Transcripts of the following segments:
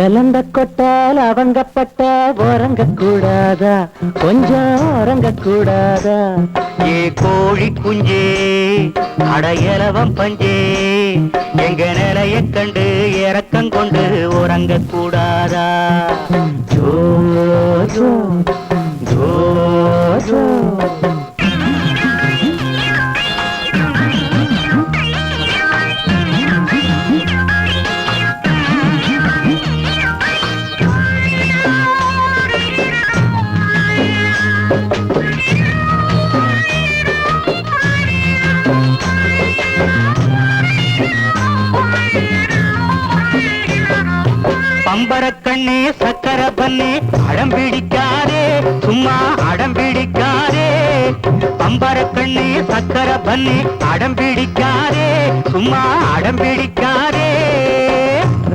எலந்த கொட்டால் அவங்கப்பட்ட உறங்க கூடாதா, கொஞ்சம் உறங்க கூடாதா? ஏ கோழி குஞ்சே அடையலவம் பஞ்சே, எங்க நிலைய கண்டு இறக்கம் கொண்டு உறங்க கூடாதா? ஜோ ஜோ ஜோ ஜோ. பம்பரக்கண்ணே சக்கர பண்ணே அடம்பிடிக்காதே, சும்மா அடம்பிடிக்காதே. பம்பரக்கண்ணே சக்கர பண்ணே அடம்பிடிக்காதே, சும்மா அடம்பிடிக்காதே.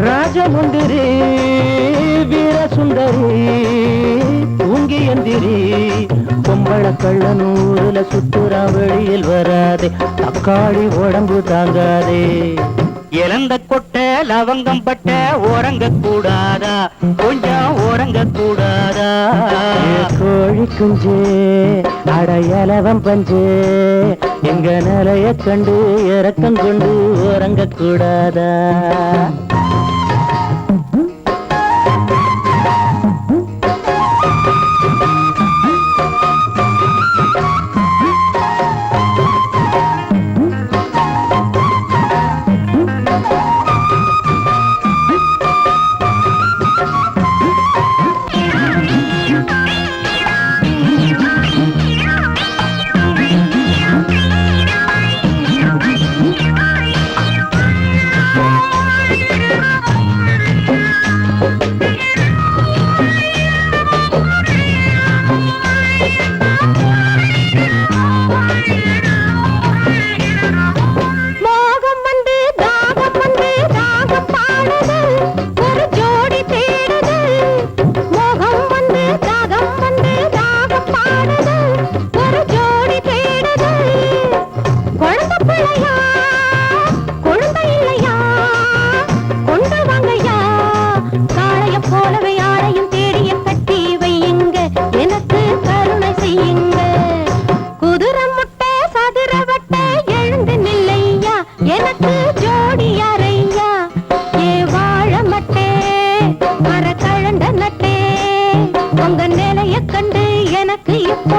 ராஜமுந்திரி வீரசுந்தரி தூங்கி எந்திரி, பொம்பள கள்ளனூர்ல சுத்துறா வெளியில் வராதே, தக்காளி உடம்பு தாங்காதே. இழந்த கொட்ட லவங்கம் பட்ட உறங்க கூடாதா, கொஞ்சம் உறங்க கூடாதா? கோழி குஞ்சே அடையலவம் பஞ்சே, எங்க நிலைய கண்டு இறக்கம் கொண்டு உறங்க கூடாதா? உங்க நிலைய கண்டு எனக்கு இப்போ